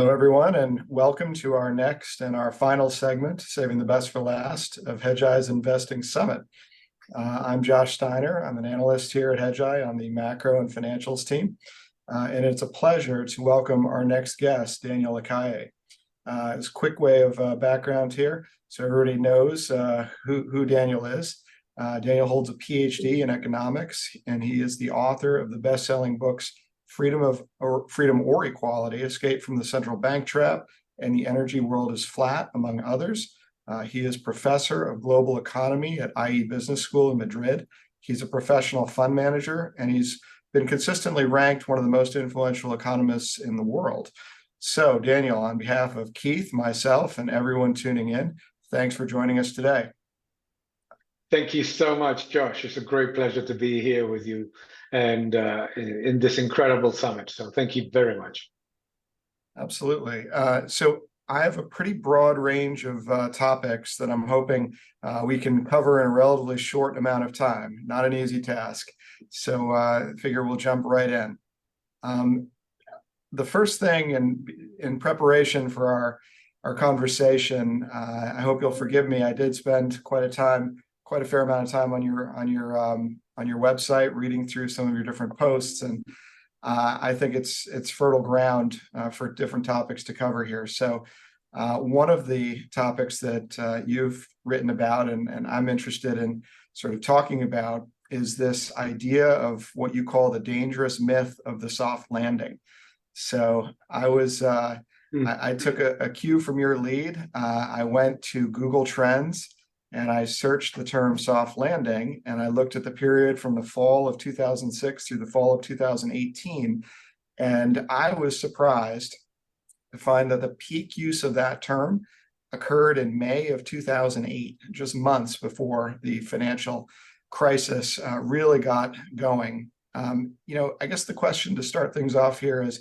Hello, everyone, and welcome to our next and our final segment, saving the best for last, of Hedgeye's Investing Summit. I'm Josh Steiner. I'm an analyst here at Hedgeye on the macro and financials team. And it's a pleasure to welcome our next guest, Daniel Lacalle. As a quick way of background here, so everybody knows who Daniel is. Daniel holds a PhD in economics, and he is the author of the best-selling books Freedom or Equality, Escape from the Central Bank Trap, and The Energy World is Flat, among others. He is professor of global economy at IE Business School in Madrid. He's a professional fund manager, and he's been consistently ranked one of the most influential economists in the world. So, Daniel, on behalf of Keith, myself, and everyone tuning in, thanks for joining us today. Thank you so much, Josh. It's a great pleasure to be here with you and in this incredible summit. So thank you very much. Absolutely. So I have a pretty broad range of topics that I'm hoping we can cover in a relatively short amount of time. Not an easy task. So I figure we'll jump right in. The first thing in preparation for our conversation, I hope you'll forgive me. I did spend quite a fair amount of time on your website, reading through some of your different posts, and I think it's fertile ground for different topics to cover here. So one of the topics that you've written about and I'm interested in sort of talking about is this idea of what you call the dangerous myth of the soft landing. So I took a cue from your lead. I went to Google Trends and I searched the term soft landing, and I looked at the period from the fall of 2006 through the fall of 2018. And I was surprised to find that the peak use of that term occurred in May of 2008, just months before the financial crisis really got going. I guess the question to start things off here is,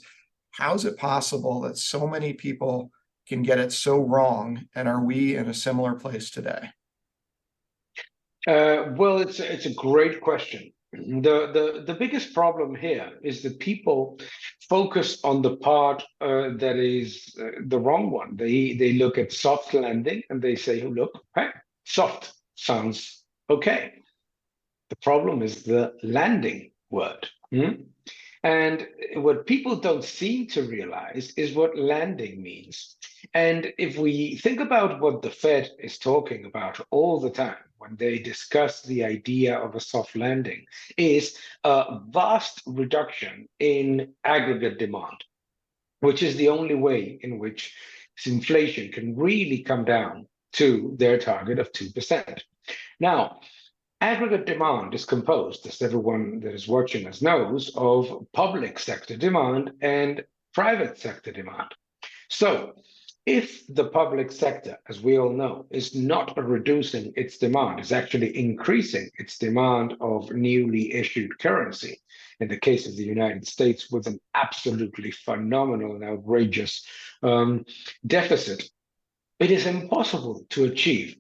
how is it possible that so many people can get it so wrong, and are we in a similar place today? Well, it's a great question. The biggest problem here is that people focus on the part that is the wrong one. They look at soft landing and they say, oh, look, hey, soft sounds okay. The problem is the landing word. And what people don't seem to realize is what landing means. And if we think about what the Fed is talking about all the time when they discuss the idea of a soft landing, is a vast reduction in aggregate demand, which is the only way in which inflation can really come down to their target of 2%. Now, aggregate demand is composed, as everyone that is watching us knows, of public sector demand and private sector demand. So if the public sector, as we all know, is not reducing its demand, is actually increasing its demand of newly issued currency, in the case of the United States, with an absolutely phenomenal and outrageous deficit, it is impossible to achieve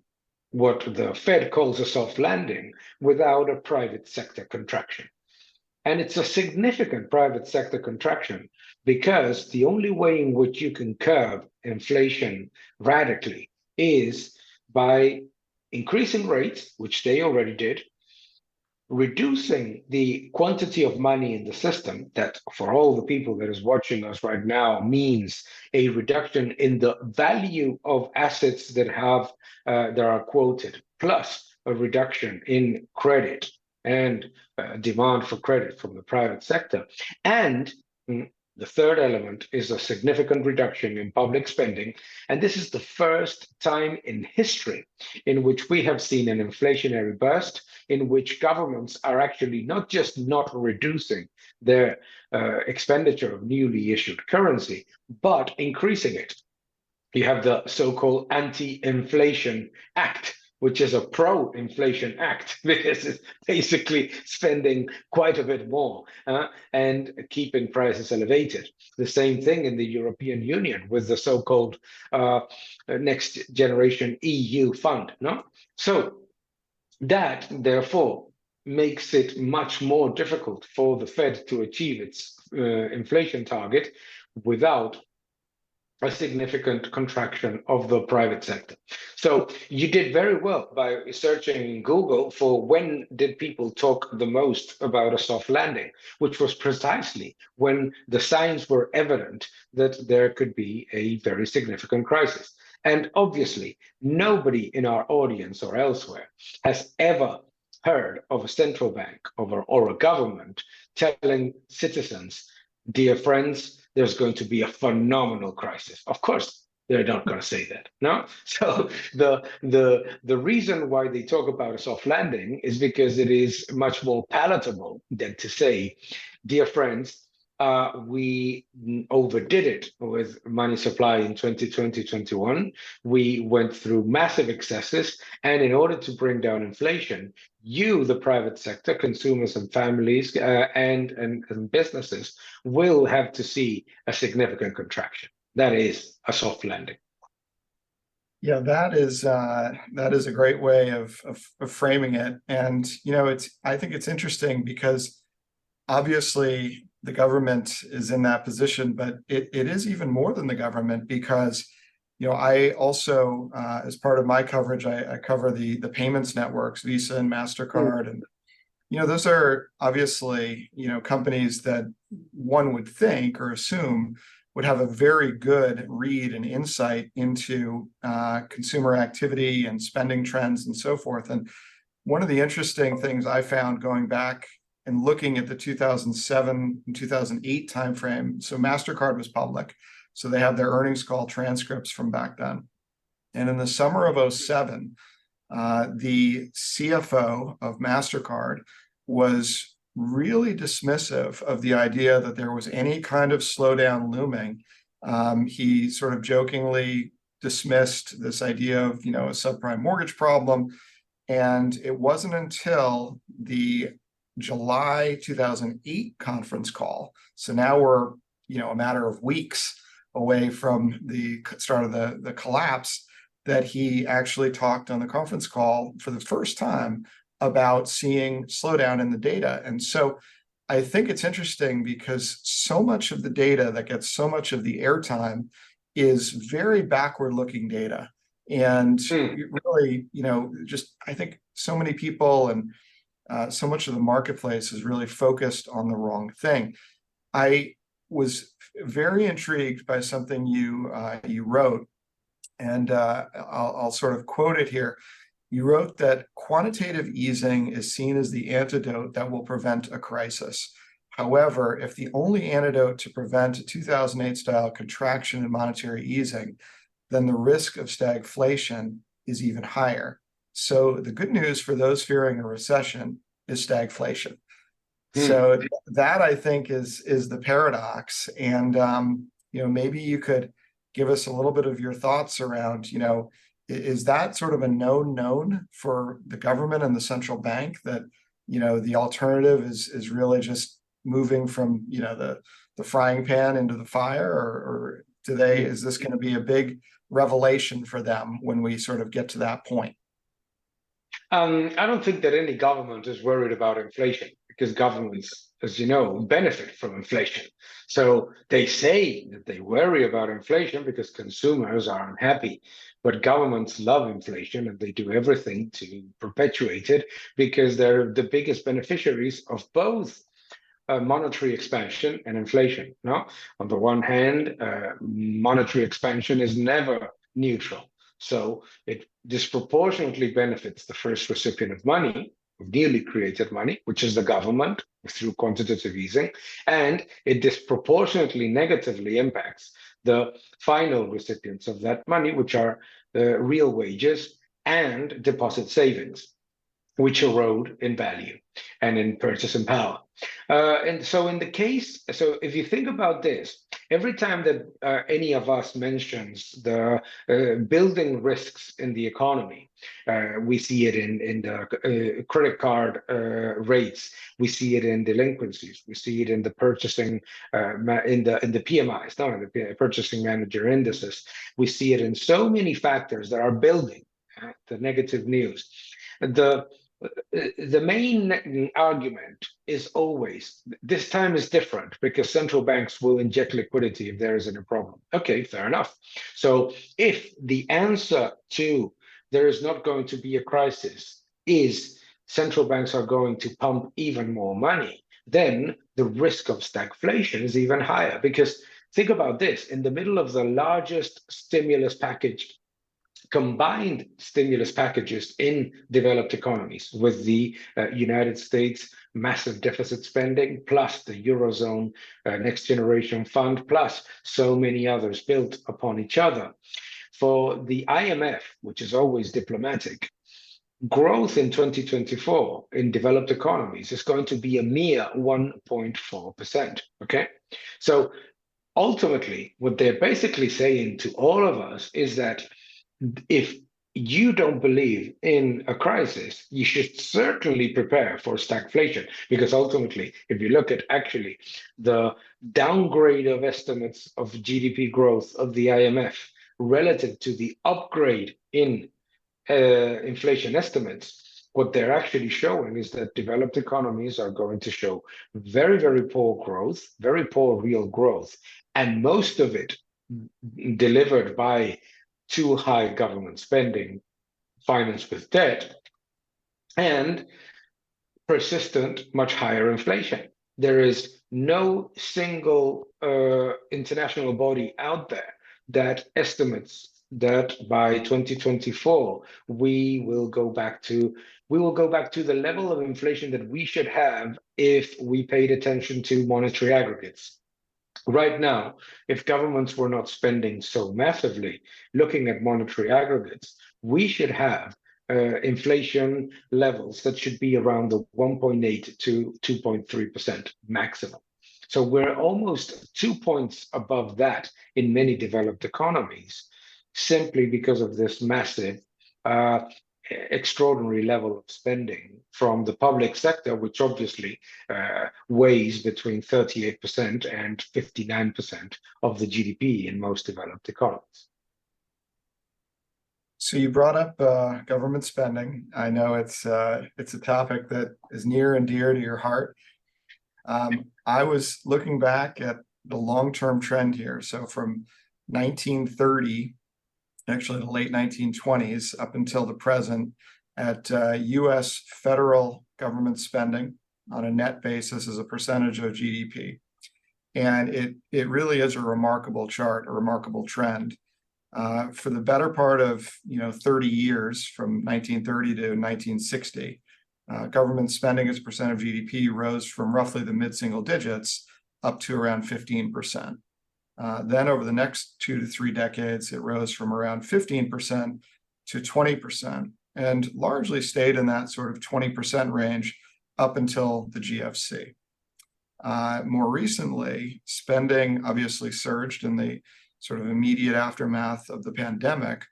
what the Fed calls a soft landing without a private sector contraction. And it's a significant private sector contraction because the only way in which you can curb inflation radically is by increasing rates, which they already did, reducing the quantity of money in the system, that for all the people that is watching us right now means a reduction in the value of assets that are quoted, plus a reduction in credit and demand for credit from the private sector. And the third element is a significant reduction in public spending. And this is the first time in history in which we have seen an inflationary burst, in which governments are actually not just not reducing their expenditure of newly issued currency, but increasing it. You have the so-called Anti-Inflation Act, which is a pro-inflation act because it's basically spending quite a bit more and keeping prices elevated. The same thing in the European Union with the so-called Next Generation EU Fund. No? So that, therefore, makes it much more difficult for the Fed to achieve its inflation target without a significant contraction of the private sector. So you did very well by searching in Google for when did people talk the most about a soft landing, which was precisely when the signs were evident that there could be a very significant crisis. And obviously, nobody in our audience or elsewhere has ever heard of a central bank or a government telling citizens, dear friends, there's going to be a phenomenal crisis. Of course, they're not going to say that, no. So the reason why they talk about a soft landing is because it is much more palatable than to say, dear friends, we overdid it with money supply in 2020-21. We went through massive excesses, and in order to bring down inflation, you, the private sector, consumers and families, and businesses, will have to see a significant contraction. That is a soft landing. Yeah, that is a great way of framing it. And I think it's interesting because obviously the government is in that position, but it is even more than the government because I also, as part of my coverage, I cover the payments networks, Visa and MasterCard, and those are obviously companies that one would think or assume would have a very good read and insight into consumer activity and spending trends and so forth. And one of the interesting things I found going back and looking at the 2007 and 2008 timeframe, so MasterCard was public, so they have their earnings call transcripts from back then. And in the summer of 07, the CFO of MasterCard was really dismissive of the idea that there was any kind of slowdown looming. He sort of jokingly dismissed this idea of, a subprime mortgage problem. And it wasn't until the July 2008 conference call, so now we're, a matter of weeks away from the start of the collapse, that he actually talked on the conference call for the first time about seeing slowdown in the data. And so I think it's interesting because so much of the data that gets so much of the airtime is very backward-looking data. And really, just I think so many people and so much of the marketplace is really focused on the wrong thing. I was very intrigued by something you wrote, and I'll sort of quote it here. You wrote that quantitative easing is seen as the antidote that will prevent a crisis. However, if the only antidote to prevent a 2008-style contraction in monetary easing, then the risk of stagflation is even higher. So the good news for those fearing a recession is stagflation. So that, I think, is the paradox. And maybe you could give us a little bit of your thoughts around, is that sort of a known for the government and the central bank that, the alternative is really just moving from, the frying pan into the fire, or is this going to be a big revelation for them when we sort of get to that point? I don't think that any government is worried about inflation because governments, as you know, benefit from inflation. So they say that they worry about inflation because consumers are unhappy, but governments love inflation and they do everything to perpetuate it because they're the biggest beneficiaries of both monetary expansion and inflation. No, on the one hand, monetary expansion is never neutral. So it disproportionately benefits the first recipient of money, of newly created money, which is the government through quantitative easing, and it disproportionately negatively impacts the final recipients of that money, which are real wages and deposit savings, which erode in value and in purchasing power. And so in the case, so if you think about this, every time that any of us mentions the building risks in the economy, we see it in the credit card rates, we see it in delinquencies, we see it in the purchasing, in the PMIs, no, in the purchasing manager indices, we see it in so many factors that are building the negative news. the main argument is always this time is different because central banks will inject liquidity if there isn't a problem. Okay, fair enough. So if the answer to there is not going to be a crisis is central banks are going to pump even more money, then the risk of stagflation is even higher. Because think about this, in the middle of the largest stimulus package, combined stimulus packages in developed economies with the United States massive deficit spending, plus the Eurozone Next Generation Fund, plus so many others built upon each other. For the IMF, which is always diplomatic, growth in 2024 in developed economies is going to be a mere 1.4%. Okay. So ultimately, what they're basically saying to all of us is that if you don't believe in a crisis, you should certainly prepare for stagflation, because ultimately, if you look at actually the downgrade of estimates of GDP growth of the IMF relative to the upgrade in inflation estimates, what they're actually showing is that developed economies are going to show very, very poor growth, very poor real growth, and most of it delivered by too high government spending, financed with debt, and persistent, much higher inflation. There is no single international body out there that estimates that by 2024 we will go back to the level of inflation that we should have if we paid attention to monetary aggregates. Right now, if governments were not spending so massively looking at monetary aggregates, we should have inflation levels that should be around the 1.8 to 2.3% maximum. So we're almost 2 points above that in many developed economies, simply because of this massive extraordinary level of spending from the public sector, which obviously weighs between 38% and 59% of the GDP in most developed economies. So you brought up government spending. I know it's a topic that is near and dear to your heart. I was looking back at the long-term trend here. So from 1930, actually the late 1920s, up until the present, at US federal government spending on a net basis as a percentage of GDP. And it really is a remarkable chart, a remarkable trend. For the better part of 30 years, from 1930 to 1960, government spending as a percent of GDP rose from roughly the mid-single digits up to around 15%. Then over the next 2 to 3 decades, it rose from around 15% to 20%, and largely stayed in that sort of 20% range up until the GFC. More recently, spending obviously surged in the sort of immediate aftermath of the pandemic.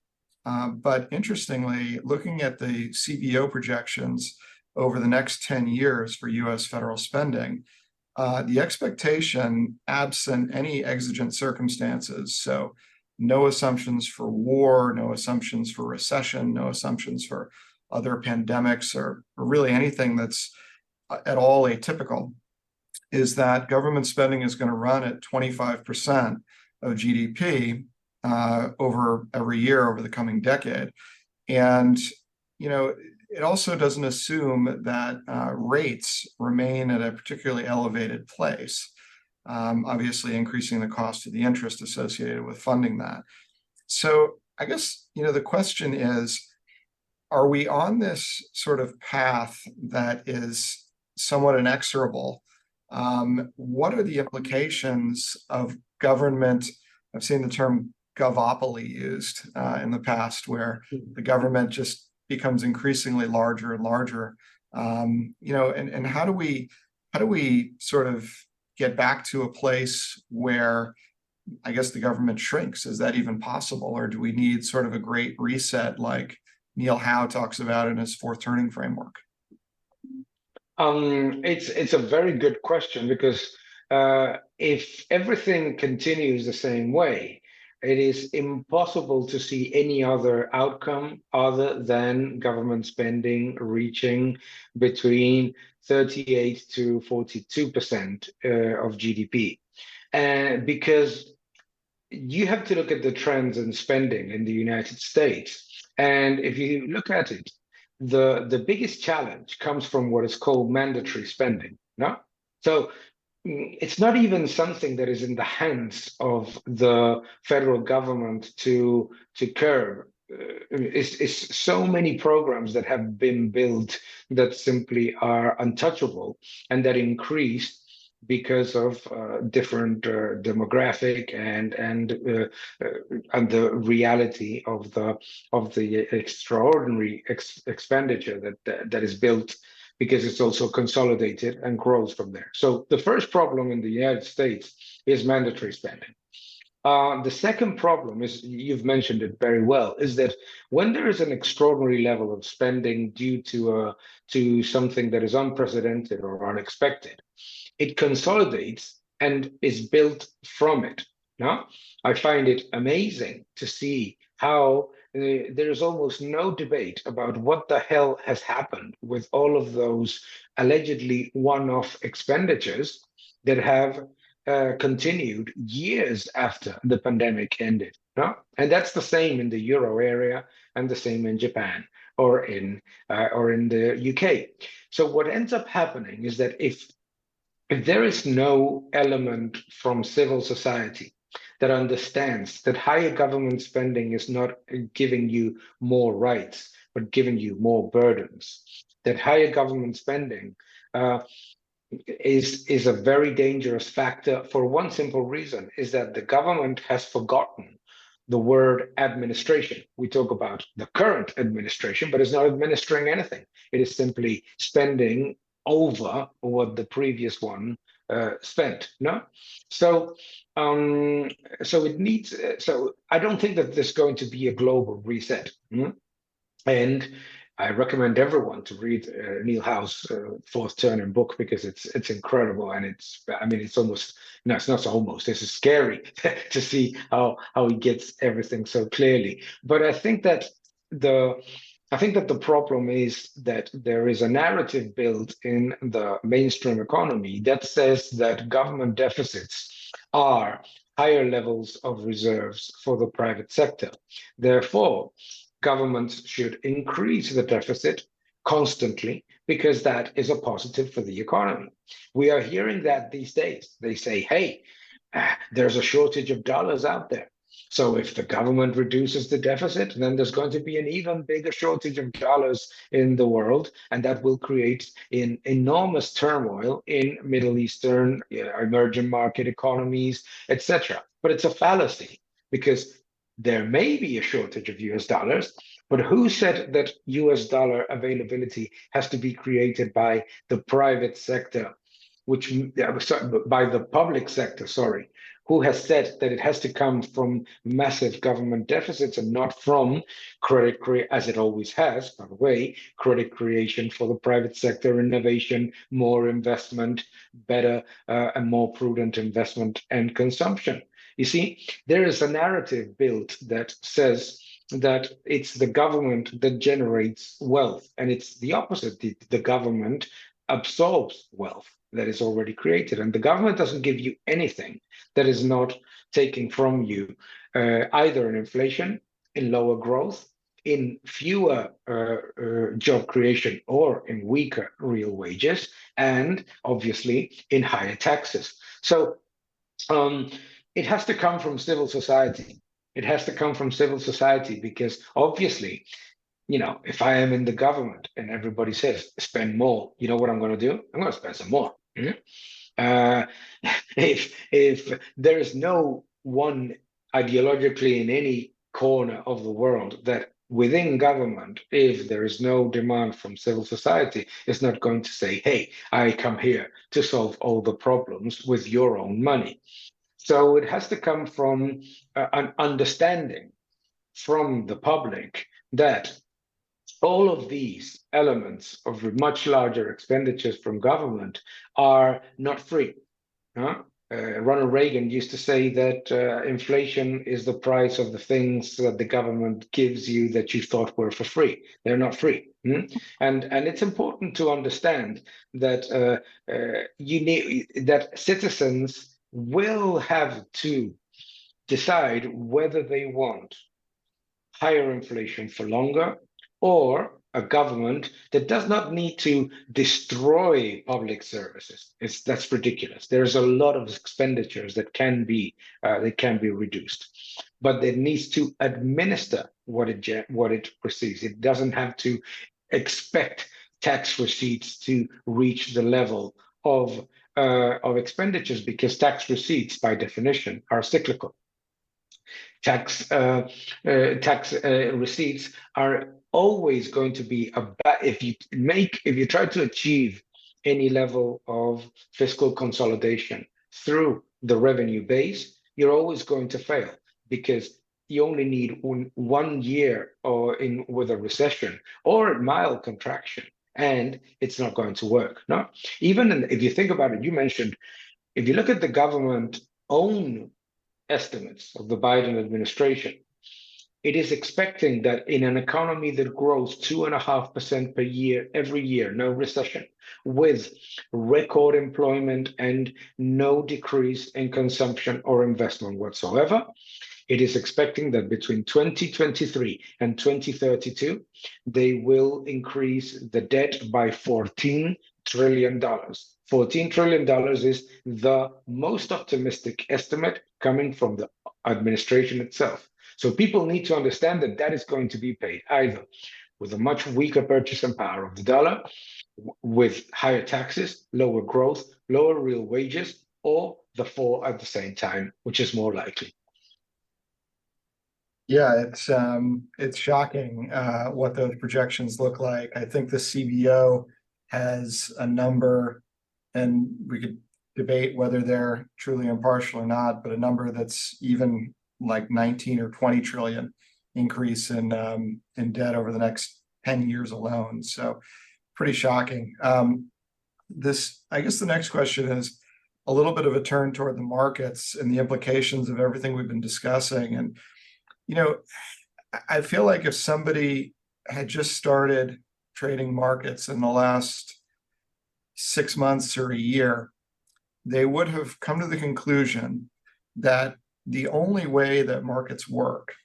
But interestingly, looking at the CBO projections over the next 10 years for US federal spending, the expectation, absent any exigent circumstances, so no assumptions for war, no assumptions for recession, no assumptions for other pandemics, or really anything that's at all atypical, is that government spending is going to run at 25% of GDP over every year over the coming decade. And, it also doesn't assume that rates remain at a particularly elevated place, obviously increasing the cost of the interest associated with funding that. So I guess, the question is, are we on this sort of path that is somewhat inexorable? What are the implications of government? I've seen the term govopoly used in the past, where the government just becomes increasingly larger and larger. And how do we sort of get back to a place where, I guess, the government shrinks? Is that even possible, or do we need sort of a great reset like Neil Howe talks about in his fourth turning framework? It's a very good question, because if everything continues the same way, it is impossible to see any other outcome other than government spending reaching between 38 to 42% of GDP. And because you have to look at the trends in spending in the United States. And if you look at it, the biggest challenge comes from what is called mandatory spending. No? So it's not even something that is in the hands of the federal government to curb. It's so many programs that have been built that simply are untouchable and that increase because of different demographic and the reality of the extraordinary expenditure that is built, because it's also consolidated and grows from there. So the first problem in the United States is mandatory spending. The second problem is, you've mentioned it very well, is that when there is an extraordinary level of spending due to something that is unprecedented or unexpected, it consolidates and is built from it. No? I find it amazing to see how there's almost no debate about what the hell has happened with all of those allegedly one-off expenditures that have continued years after the pandemic ended. No? And that's the same in the Euro area and the same in Japan or in the UK. So what ends up happening is that if there is no element from civil society that understands that higher government spending is not giving you more rights, but giving you more burdens, that higher government spending is a very dangerous factor for one simple reason, is that the government has forgotten the word administration. We talk about the current administration, but it's not administering anything. It is simply spending over what the previous one spent. No, so it needs. So I don't think that there's going to be a global reset. And I recommend everyone to read Neil Howe's Fourth Turning book, because it's incredible, and it's almost, no, it's not almost, it's scary to see how he gets everything so clearly. But I think that the problem is that there is a narrative built in the mainstream economy that says that government deficits are higher levels of reserves for the private sector. Therefore, governments should increase the deficit constantly, because that is a positive for the economy. We are hearing that these days. They say, hey, there's a shortage of dollars out there. So if the government reduces the deficit, then there's going to be an even bigger shortage of dollars in the world, and that will create an enormous turmoil in Middle Eastern, emerging market economies, etc. But it's a fallacy, because there may be a shortage of US dollars, but who said that US dollar availability has to be created by the private sector, by the public sector, sorry? Who has said that it has to come from massive government deficits and not from credit, as it always has, by the way, credit creation for the private sector, innovation, more investment, better and more prudent investment and consumption? You see, there is a narrative built that says that it's the government that generates wealth, and it's the opposite. The government absorbs wealth that is already created, and the government doesn't give you anything that is not taking from you, either in inflation, in lower growth, in fewer job creation, or in weaker real wages, and obviously in higher taxes. So it has to come from civil society. It has to come from civil society, because obviously, if I am in the government and everybody says spend more, you know what I'm going to do? I'm going to spend some more. If there is no one ideologically in any corner of the world that within government, if there is no demand from civil society, is not going to say, hey, I come here to solve all the problems with your own money. So it has to come from an understanding from the public that all of these elements of much larger expenditures from government are not free. Ronald Reagan used to say that inflation is the price of the things that the government gives you that you thought were for free. They're not free. And it's important to understand that you need that citizens will have to decide whether they want higher inflation for longer, or a government that does not need to destroy public services. That's ridiculous. There's a lot of expenditures that can be reduced, but it needs to administer what it receives. It doesn't have to expect tax receipts to reach the level of expenditures, because tax receipts, by definition, are cyclical. Tax receipts are always going to be about, if you try to achieve any level of fiscal consolidation through the revenue base, you're always going to fail, because you only need one year with a recession or a mild contraction, and it's not going to work. No, if you think about it, you mentioned, if you look at the government own estimates of the Biden administration, it is expecting that in an economy that grows 2.5% per year, every year, no recession, with record employment and no decrease in consumption or investment whatsoever, it is expecting that between 2023 and 2032, they will increase the debt by $14 trillion. $14 trillion is the most optimistic estimate coming from the administration itself. So people need to understand that that is going to be paid either with a much weaker purchasing power of the dollar, with higher taxes, lower growth, lower real wages, or the four at the same time, which is more likely. Yeah, it's shocking what those projections look like. I think the CBO has a number, and we could debate whether they're truly impartial or not, but a number that's even like 19 or 20 trillion increase in debt over the next 10 years alone. So pretty shocking. I guess the next question is a little bit of a turn toward the markets and the implications of everything we've been discussing. And I feel like if somebody had just started trading markets in the last 6 months or a year, they would have come to the conclusion that the only way that markets work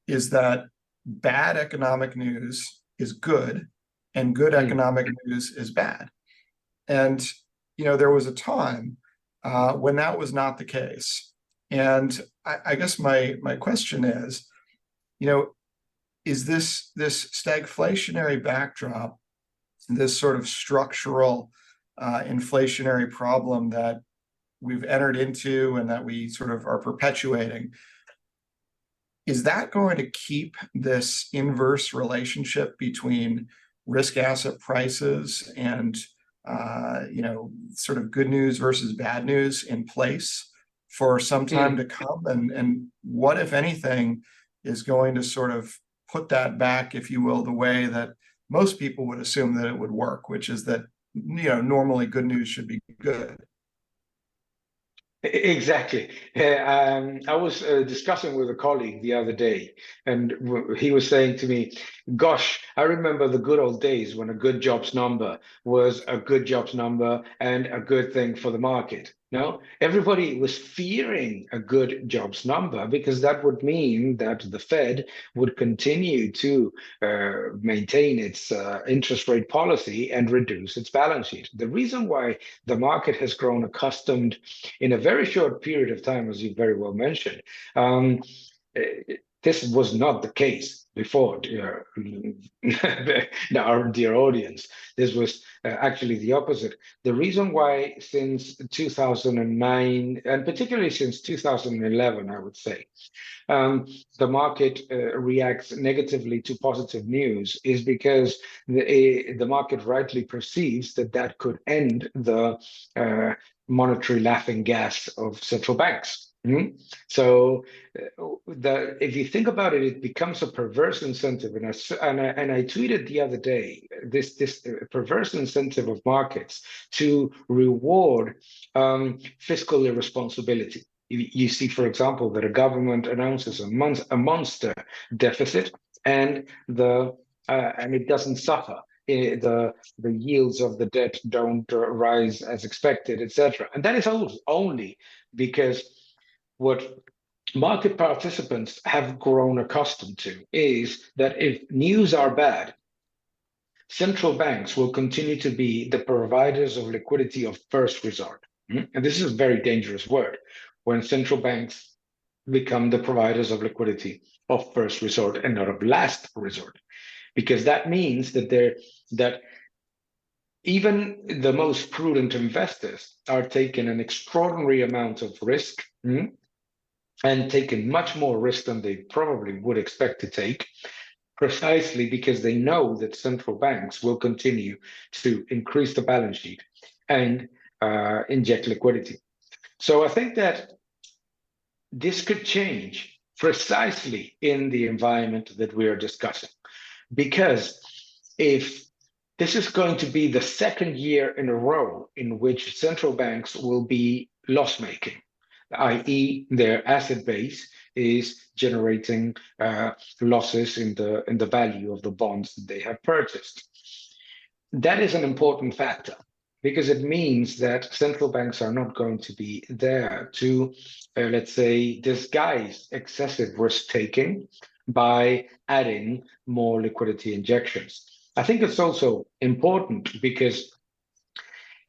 is that bad economic news is good and good economic news is bad. And, there was a time when that was not the case. And I guess my question is, is this stagflationary backdrop, this sort of structural inflationary problem that we've entered into and that we sort of are perpetuating, is that going to keep this inverse relationship between risk asset prices and sort of good news versus bad news in place for some time to come? And what, if anything, is going to sort of put that back, if you will, the way that most people would assume that it would work, which is that normally good news should be good? Exactly. I was discussing with a colleague the other day, and he was saying to me, gosh, I remember the good old days when a good jobs number was a good jobs number and a good thing for the market. No, everybody was fearing a good jobs number, because that would mean that the Fed would continue to maintain its interest rate policy and reduce its balance sheet. The reason why the market has grown accustomed in a very short period of time, as you very well mentioned, this was not the case before, our dear audience. This was actually the opposite. The reason why since 2009, and particularly since 2011, I would say, the market reacts negatively to positive news is because the market rightly perceives that could end the monetary laughing gas of central banks. So if you think about it, it becomes a perverse incentive. And I tweeted the other day this perverse incentive of markets to reward fiscal irresponsibility. You see, for example, that a government announces a monster deficit, and it doesn't suffer. The yields of the debt don't rise as expected, etc. And that is only because what market participants have grown accustomed to is that if news are bad, central banks will continue to be the providers of liquidity of first resort. And this is a very dangerous word when central banks become the providers of liquidity of first resort and not of last resort, because that means that even the most prudent investors are taking an extraordinary amount of risk, and taking much more risk than they probably would expect to take, precisely because they know that central banks will continue to increase the balance sheet and inject liquidity. So I think that this could change precisely in the environment that we are discussing, because if this is going to be the second year in a row in which central banks will be loss-making, i.e., their asset base is generating losses in the value of the bonds that they have purchased. That is an important factor, because it means that central banks are not going to be there to, let's say, disguise excessive risk-taking by adding more liquidity injections. I think it's also important because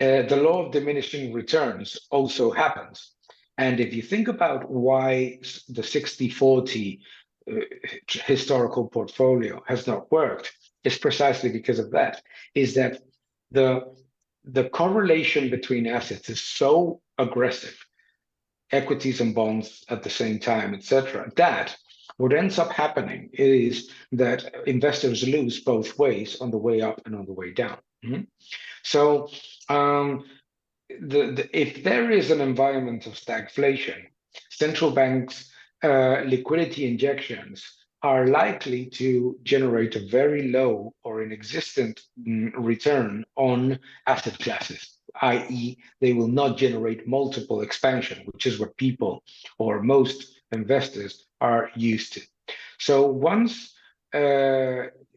the law of diminishing returns also happens. And if you think about why the 60-40 historical portfolio has not worked, it's precisely because of that, is that the correlation between assets is so aggressive, equities and bonds at the same time, etc., that what ends up happening is that investors lose both ways, on the way up and on the way down. So if there is an environment of stagflation, central banks' liquidity injections are likely to generate a very low or inexistent return on asset classes, i.e., they will not generate multiple expansion, which is what people or most investors are used to. So once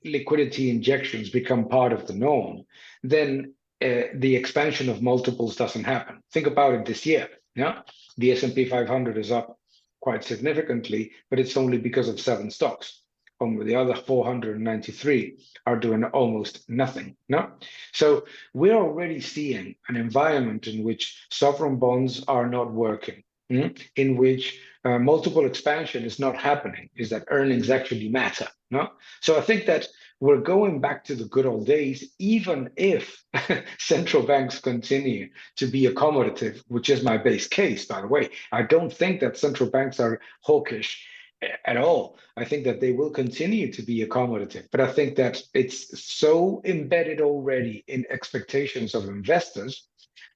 liquidity injections become part of the norm, then the expansion of multiples doesn't happen. Think about it this year. Yeah, the S&P 500 is up quite significantly, but it's only because of 7 stocks. The other 493 are doing almost nothing. No, so we're already seeing an environment in which sovereign bonds are not working, in which multiple expansion is not happening, is that earnings actually matter. No, so I think that we're going back to the good old days, even if central banks continue to be accommodative, which is my base case, by the way. I don't think that central banks are hawkish at all. I think that they will continue to be accommodative, but I think that it's so embedded already in expectations of investors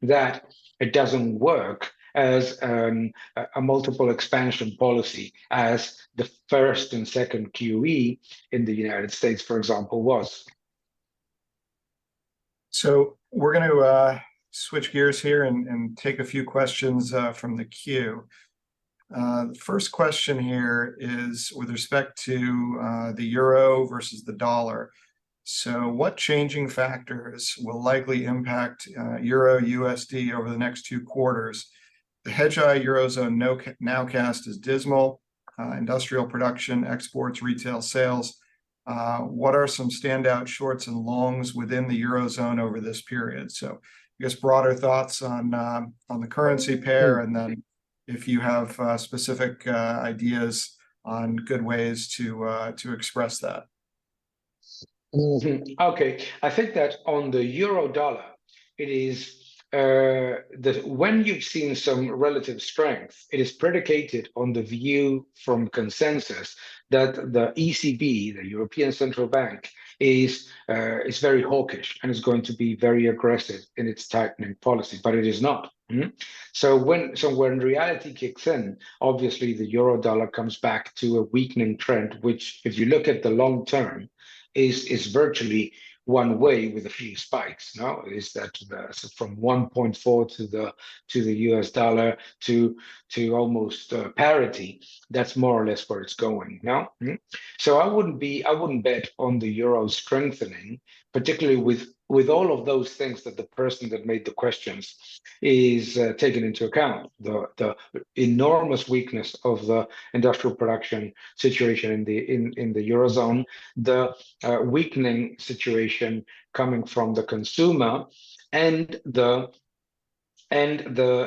that it doesn't work as a multiple expansion policy, as the first and second QE in the United States, for example, was. So we're going to switch gears here and take a few questions from the queue. The first question here is with respect to the euro versus the dollar. So what changing factors will likely impact euro USD over the next 2 quarters? The Hedgeye Eurozone nowcast is dismal. Industrial production, exports, retail sales. What are some standout shorts and longs within the Eurozone over this period? So I guess broader thoughts on the currency pair, and then if you have specific ideas on good ways to express that. Okay, I think that on the euro dollar, it is when you've seen some relative strength, it is predicated on the view from consensus that the ECB, the European Central Bank, is very hawkish and is going to be very aggressive in its tightening policy, but it is not. So when reality kicks in, obviously the euro dollar comes back to a weakening trend, which, if you look at the long term, is virtually one way with a few spikes. No, is that so from 1.4 to the US dollar to almost parity. That's more or less where it's going now. So I wouldn't bet on the euro strengthening, particularly with all of those things that the person that made the questions is taken into account. The enormous weakness of the industrial production situation in the eurozone, the weakening situation coming from the consumer, and the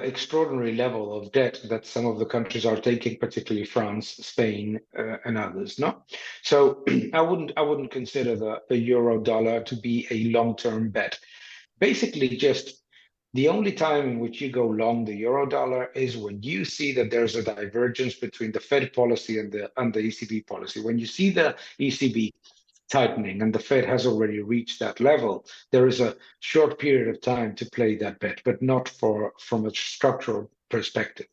extraordinary level of debt that some of the countries are taking, particularly France, Spain, and others. No, so I wouldn't consider the euro dollar to be a long-term bet. Basically, just the only time in which you go long the euro dollar is when you see that there's a divergence between the Fed policy and the ECB policy. When you see the ECB tightening and the Fed has already reached that level, there is a short period of time to play that bet, but not from a structural perspective.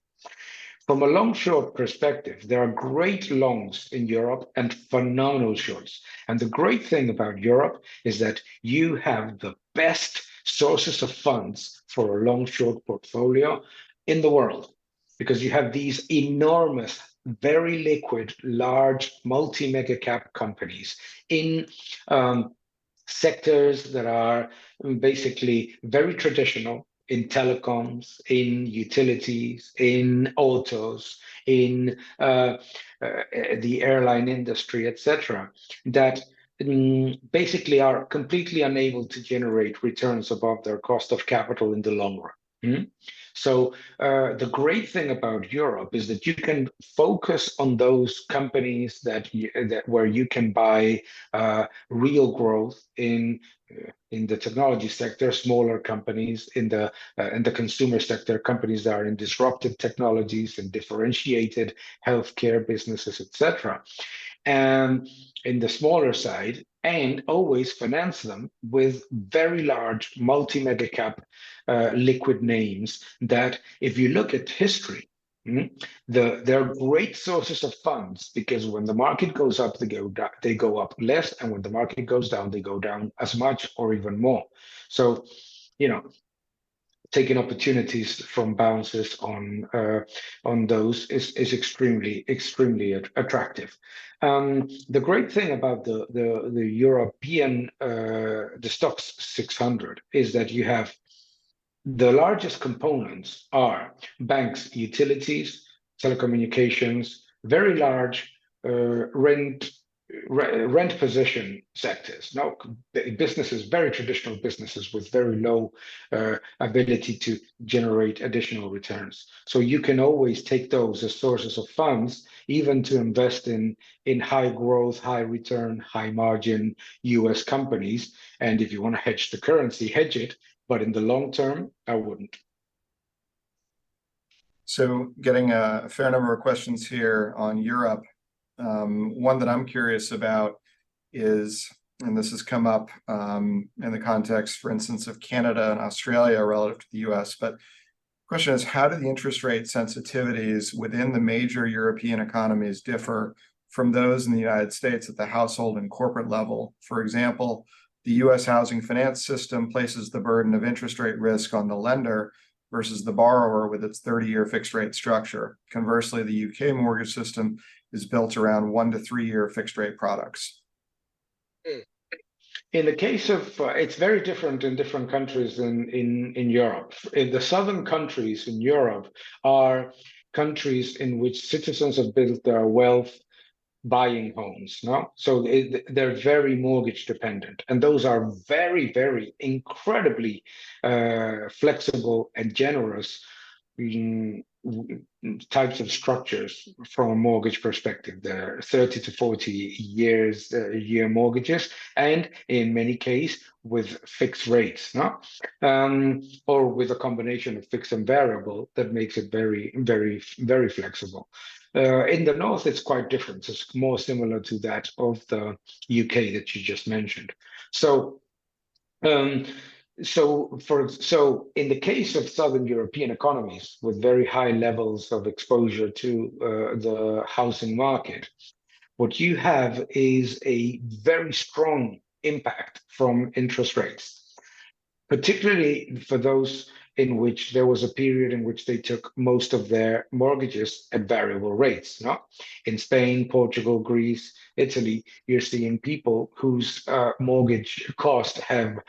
From a long-short perspective, there are great longs in Europe and phenomenal shorts. And the great thing about Europe is that you have the best sources of funds for a long-short portfolio in the world, because you have these enormous, very liquid, large, multi-mega cap companies in sectors that are basically very traditional, in telecoms, in utilities, in autos, in the airline industry, etc., that basically are completely unable to generate returns above their cost of capital in the long run. So the great thing about Europe is that you can focus on those companies that where you can buy real growth in the technology sector, smaller companies in the consumer sector, companies that are in disruptive technologies and differentiated healthcare businesses, etc. And in the smaller side, and always finance them with very large multi-mega cap liquid names that, if you look at history, they're great sources of funds, because when the market goes up, they go up less, and when the market goes down, they go down as much or even more. So, taking opportunities from bounces on those is extremely attractive. The great thing about the European the Stocks 600 is that you have the largest components are banks, utilities, telecommunications, very large rent position sectors. Now, businesses, very traditional businesses with very low ability to generate additional returns. So you can always take those as sources of funds, even to invest in high growth, high return, high margin US companies. And if you want to hedge the currency, hedge it. But in the long term, I wouldn't. So getting a fair number of questions here on Europe. One that I'm curious about is, and this has come up in the context, for instance, of Canada and Australia relative to the US, but the question is, how do the interest rate sensitivities within the major European economies differ from those in the United States at the household and corporate level? For example, the US housing finance system places the burden of interest rate risk on the lender versus the borrower with its 30-year fixed rate structure. Conversely, the UK mortgage system is built around 1 to 3 year fixed rate products. In the case of, it's very different in different countries in Europe. In the southern countries in Europe are countries in which citizens have built their wealth buying homes, no? So they're very mortgage dependent, and those are very, incredibly flexible and generous types of structures from a mortgage perspective. There are 30 to 40 year mortgages, and in many cases with fixed rates, no? Or with a combination of fixed and variable that makes it very, very, very flexible. In the north, it's quite different. It's more similar to that of the UK that you just mentioned. So so in the case of Southern European economies with very high levels of exposure to the housing market, what you have is a very strong impact from interest rates, particularly for those in which there was a period in which they took most of their mortgages at variable rates. No? In Spain, Portugal, Greece, Italy, you're seeing people whose mortgage cost have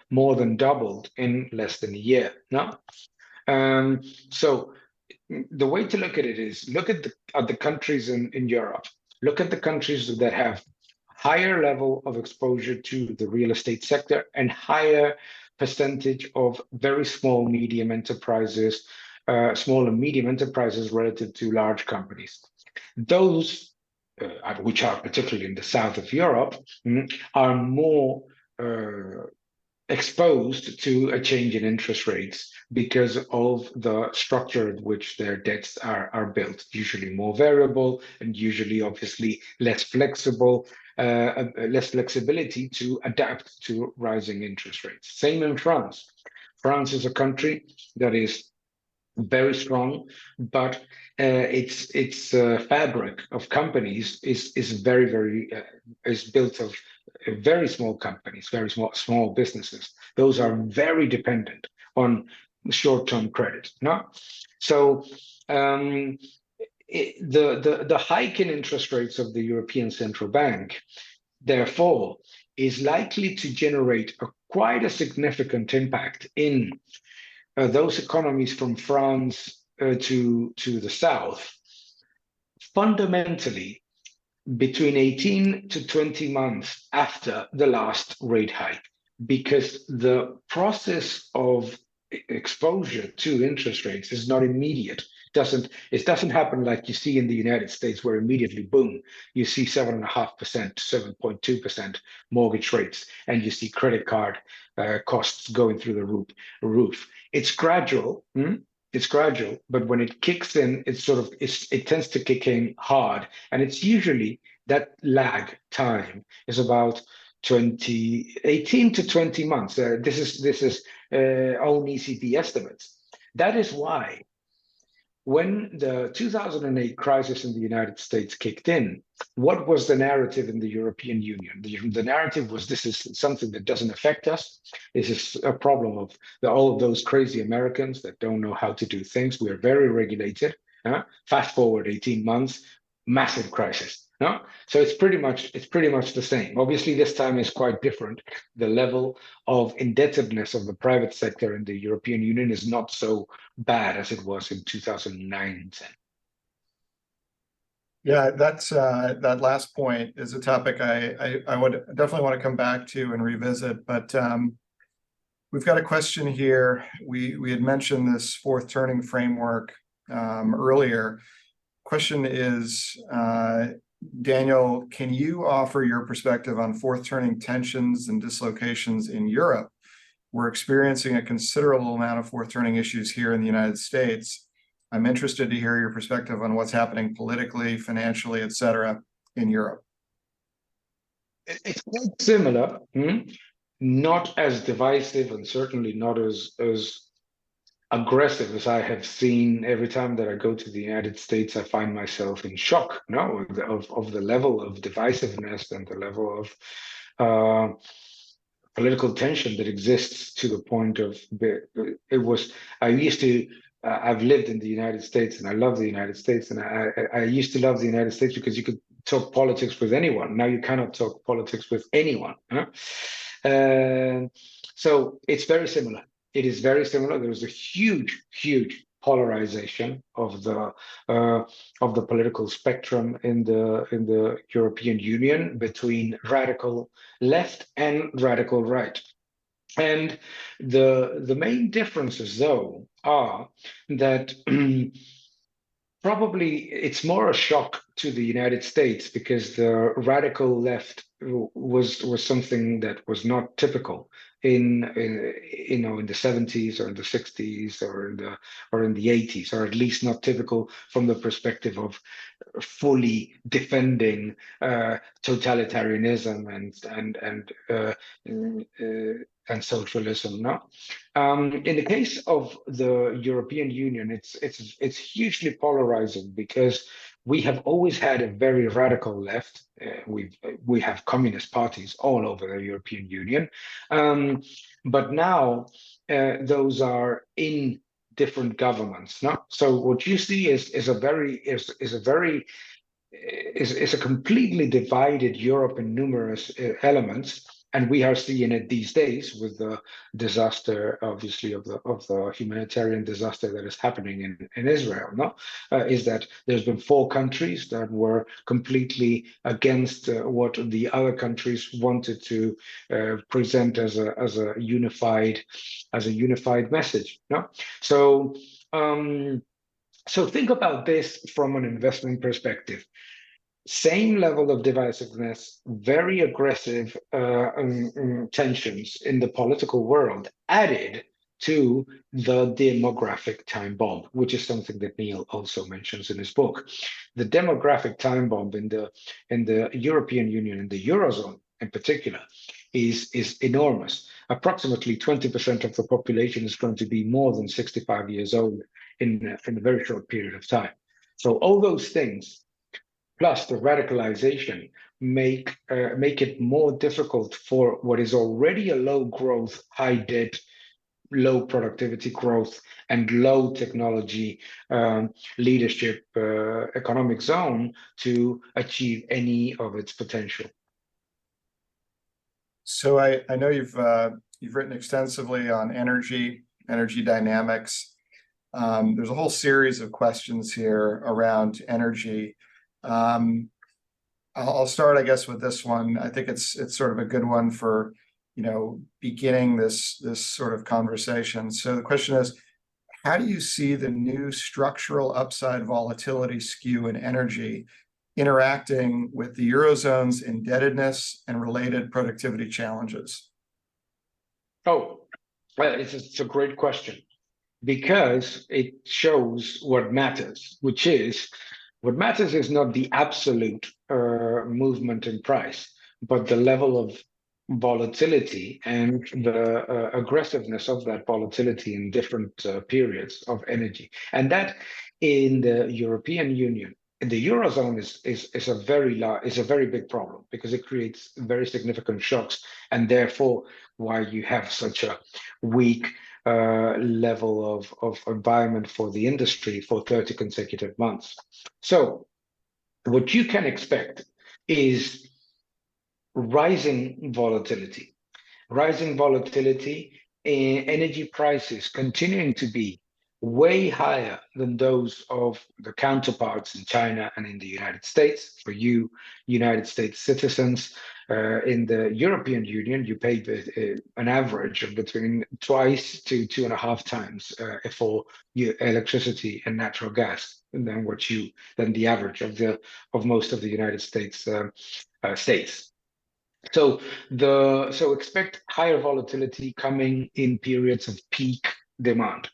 more than doubled in less than a year. No? So the way to look at it is look at the countries in Europe. Look at the countries that have higher level of exposure to the real estate sector and higher percentage of very small, medium enterprises, small and medium enterprises relative to large companies. Those, which are particularly in the south of Europe, are more exposed to a change in interest rates because of the structure in which their debts are built, usually more variable and usually obviously less flexible, less flexibility to adapt to rising interest rates. Same in France. France is a country that is very strong, but its fabric of companies is very, very is built of very small companies, very small businesses. Those are very dependent on short-term credit. No, so the hike in interest rates of the European Central Bank, therefore, is likely to generate quite a significant impact in those economies from France to the south. Fundamentally, between 18 to 20 months after the last rate hike, because the process of exposure to interest rates is not immediate. It doesn't happen like you see in the United States, where immediately, boom, you see 7.5%, 7.2% mortgage rates, and you see credit card costs going through the roof. It's gradual. It's gradual, but when it kicks in, it tends to kick in hard, and it's usually that lag time is about 18 to 20 months. This is own ECB estimates. That is why when the 2008 crisis in the United States kicked in, what was the narrative in the European Union? The narrative was, this is something that doesn't affect us. This is a problem of all of those crazy Americans that don't know how to do things. We are very regulated. Fast forward 18 months, massive crisis. No? So it's pretty much the same. Obviously, this time is quite different. The level of indebtedness of the private sector in the European Union is not so bad as it was in 2009 and 10. Yeah, that's that last point is a topic I would definitely want to come back to and revisit. But we've got a question here. We had mentioned this fourth turning framework earlier. Question is, Daniel, can you offer your perspective on fourth turning tensions and dislocations in Europe? We're experiencing a considerable amount of fourth turning issues here in the United States. I'm interested to hear your perspective on what's happening politically, financially, et cetera, in Europe. It's quite similar, not as divisive and certainly not as aggressive as I have seen. Every time that I go to the United States, I find myself in shock of the level of divisiveness and the level of political tension that exists, to the point of I've lived in the United States and I love the United States, and I used to love the United States because you could talk politics with anyone. Now you cannot talk politics with anyone. So it's very similar. It is very similar. There was a huge, huge polarization of the political spectrum in the European Union between radical left and radical right. And the main differences, though, are that probably it's more a shock to the United States because the radical left was something that was not typical in the 70s or in the 60s or in the 80s, or at least not typical from the perspective of fully defending totalitarianism and socialism. No, in the case of the European Union, it's hugely polarizing because we have always had a very radical left. We have communist parties all over the European Union, but now those are in different governments. No, so what you see is a completely divided Europe in numerous elements, and we are seeing it these days with the disaster, obviously, of the humanitarian disaster that is happening in Israel. No, is that there's been 4 countries that were completely against what the other countries wanted to present as a unified message. No, so. So think about this from an investment perspective. Same level of divisiveness, very aggressive tensions in the political world added to the demographic time bomb, which is something that Neil also mentions in his book. The demographic time bomb in the European Union, in the Eurozone in particular, is enormous. Approximately 20% of the population is going to be more than 65 years old in a very short period of time. So all those things, plus the radicalization, make it more difficult for what is already a low growth, high debt, low productivity growth, and low technology leadership economic zone to achieve any of its potential. So I know you've written extensively on energy dynamics. There's a whole series of questions here around energy. I'll start, I guess, with this one. I think it's sort of a good one for, beginning this sort of conversation. So the question is, how do you see the new structural upside volatility skew in energy interacting with the Eurozone's indebtedness and related productivity challenges? Oh, it's a great question, because it shows what matters, which is what matters is not the absolute movement in price, but the level of volatility and the aggressiveness of that volatility in different periods of energy. And that in the European Union, the Eurozone is a very big problem, because it creates very significant shocks, and therefore why you have such a weak level of environment for the industry for 30 consecutive months. So what you can expect is rising volatility, in energy prices continuing to be way higher than those of the counterparts in China and in the United States. For you United States citizens, in the European Union, you pay an average of between twice to 2.5 times for your electricity and natural gas than the average of most of the United States states. So expect higher volatility coming in periods of peak demand,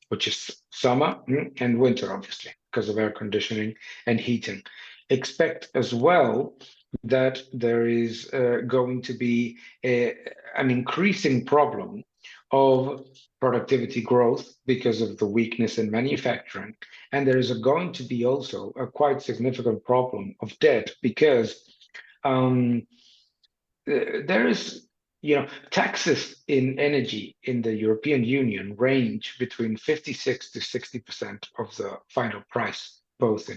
which is summer and winter, obviously, because of air conditioning and heating. Expect as well that there is going to be an increasing problem of productivity growth because of the weakness in manufacturing. And there is going to be also a quite significant problem of debt, because there is, taxes in energy in the European Union range between 56 to 60% of the final price, both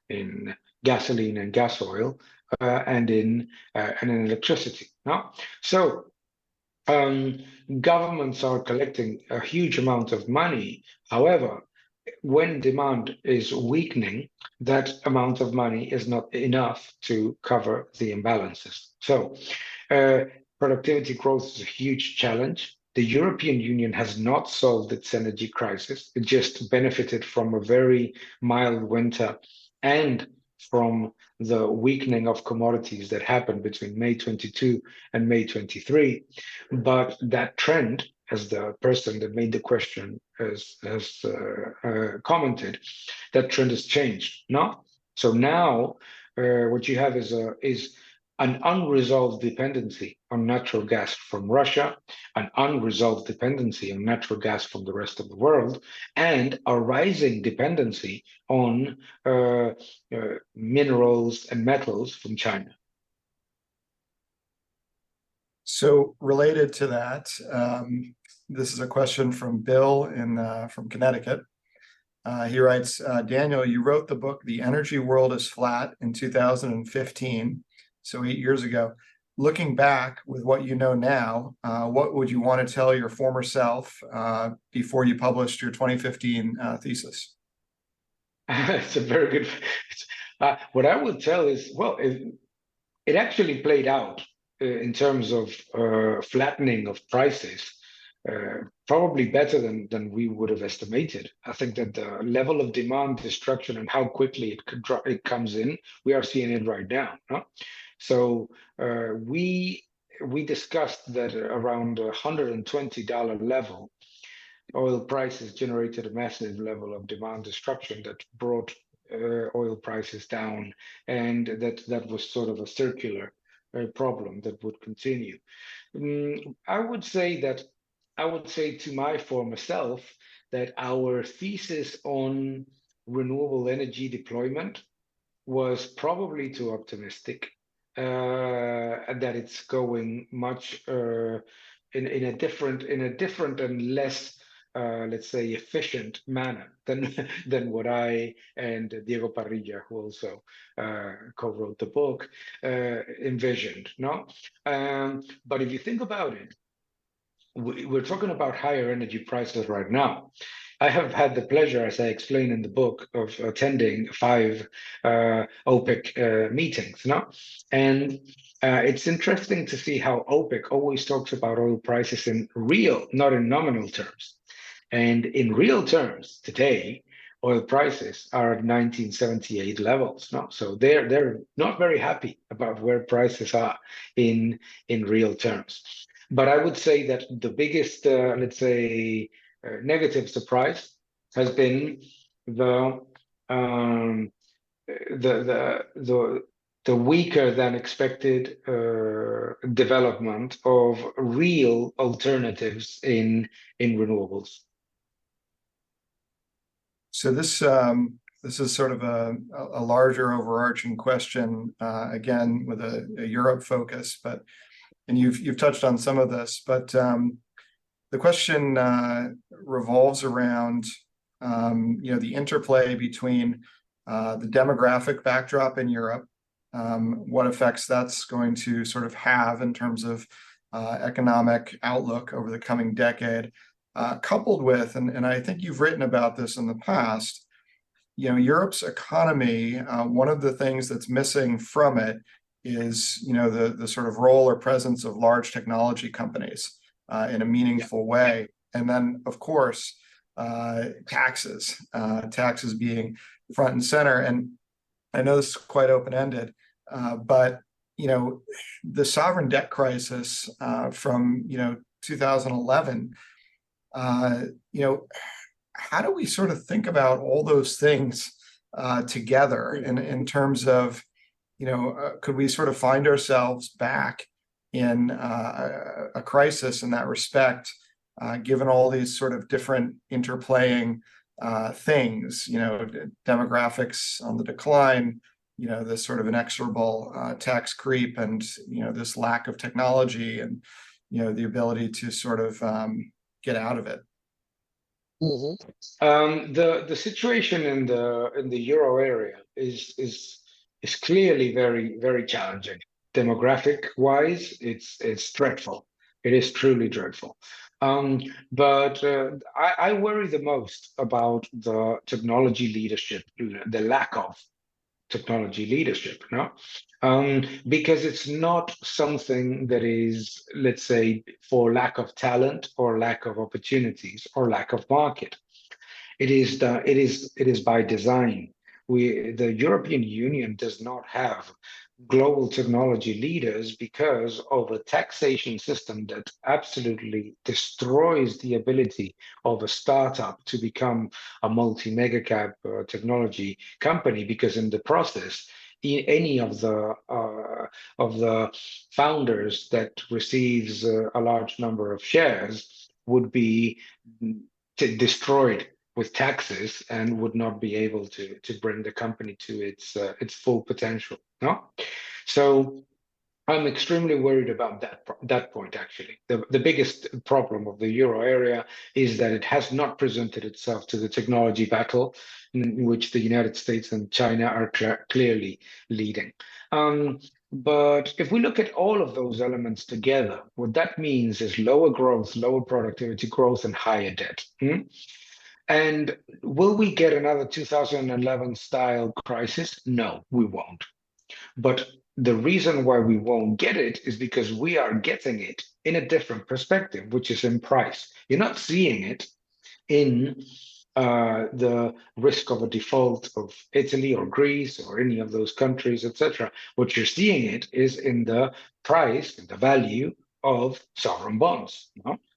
in gasoline and gas oil, and in electricity. No, so governments are collecting a huge amount of money. However, when demand is weakening, that amount of money is not enough to cover the imbalances. So productivity growth is a huge challenge. The European Union has not solved its energy crisis. It just benefited from a very mild winter and from the weakening of commodities that happened between May 22 and May 23. But that trend, as the person that made the question has commented, that trend has changed. No, so now what you have is an unresolved dependency on natural gas from Russia, an unresolved dependency on natural gas from the rest of the world, and a rising dependency on minerals and metals from China. So related to that, this is a question from Bill from Connecticut. He writes, Daniel, you wrote the book, The Energy World is Flat in 2015, so 8 years ago. Looking back with what you know now, what would you want to tell your former self before you published your 2015 thesis? It's a very good. What I would tell is, well, it actually played out in terms of flattening of prices, probably better than we would have estimated. I think that the level of demand destruction and how quickly it comes in, we are seeing it right now. No? So we discussed that around $120 level, oil prices generated a massive level of demand destruction that brought oil prices down, and that was sort of a circular problem that would continue. I would say to my former self that our thesis on renewable energy deployment was probably too optimistic, and that it's going much in a different and less let's say efficient manner than what I and Diego Parrilla, who also co-wrote the book, envisioned. No, but if you think about it, we're talking about higher energy prices right now. I have had the pleasure, as I explain in the book, of attending 5 OPEC meetings. No, and it's interesting to see how OPEC always talks about oil prices in real, not in nominal terms. And in real terms, today, oil prices are at 1978 levels. No, so they're not very happy about where prices are in real terms. But I would say that the biggest, let's say, negative surprise has been the weaker than expected development of real alternatives in renewables. So this is sort of a larger overarching question, again with a Europe focus, and you've touched on some of this, but the question revolves around the interplay between the demographic backdrop in Europe, what effects that's going to sort of have in terms of economic outlook over the coming decade, coupled with, and I think you've written about this in the past, Europe's economy, one of the things that's missing from it is, the sort of role or presence of large technology companies in a meaningful way. And then, of course, taxes being front and center. And I know this is quite open-ended, but, the sovereign debt crisis from, 2011, how do we sort of think about all those things together in terms of, could we sort of find ourselves back in a crisis in that respect, given all these sort of different interplaying things, demographics on the decline, this sort of inexorable tax creep, and this lack of technology, and the ability to sort of get out of it. The situation in the euro area is clearly very, very challenging. Demographic wise, it's dreadful. It is truly dreadful. But I worry the most about the technology leadership, the lack of technology leadership, no? Because it's not something that is, let's say, for lack of talent or lack of opportunities or lack of market. It is by design. The European Union does not have global technology leaders because of a taxation system that absolutely destroys the ability of a startup to become a multi-mega cap technology company, because in the process, any of the founders that receives a large number of shares would be destroyed with taxes and would not be able to bring the company to its full potential. No, so I'm extremely worried about that point. Actually, the biggest problem of the euro area is that it has not presented itself to the technology battle, in which the United States and China are clearly leading. But if we look at all of those elements together, what that means is lower growth, lower productivity growth, and higher debt. And will we get another 2011 style crisis? No, we won't. But the reason why we won't get it is because we are getting it in a different perspective, which is in price. You're not seeing it in the risk of a default of Italy or Greece or any of those countries, etc. What you're seeing it is in the price and the value of sovereign bonds.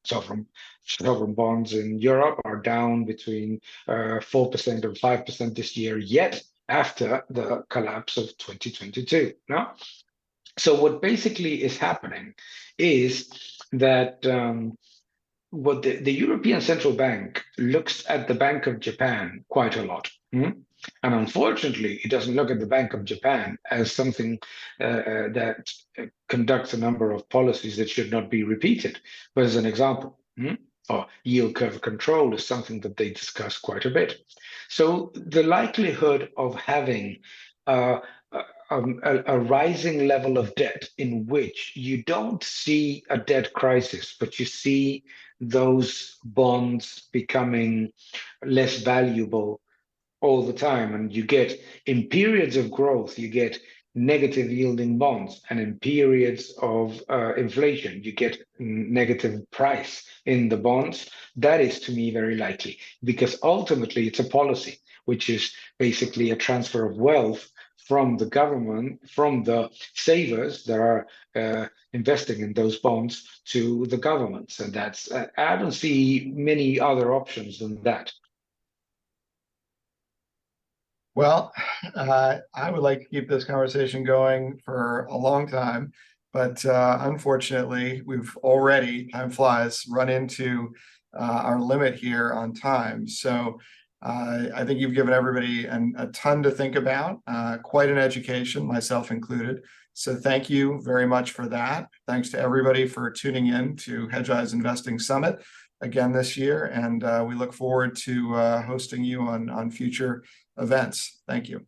Sovereign bonds in Europe are down between 4% and 5% this year, yet after the collapse of 2022. No? So what basically is happening is that what the European Central Bank looks at the Bank of Japan quite a lot. And unfortunately, it doesn't look at the Bank of Japan as something that conducts a number of policies that should not be repeated. But as an example, or yield curve control is something that they discuss quite a bit. So the likelihood of having a rising level of debt in which you don't see a debt crisis, but you see those bonds becoming less valuable all the time, and you get, in periods of growth, you get negative yielding bonds, and in periods of inflation, you get negative price in the bonds. That is, to me, very likely, because ultimately it's a policy, which is basically a transfer of wealth from the government, from the savers that are investing in those bonds to the governments. And that's, I don't see many other options than that. Well, I would like to keep this conversation going for a long time, but unfortunately, we've already, time flies, run into our limit here on time. So I think you've given everybody a ton to think about, quite an education, myself included. So thank you very much for that. Thanks to everybody for tuning in to Hedgeye's Investing Summit again this year, and we look forward to hosting you on future events. Thank you.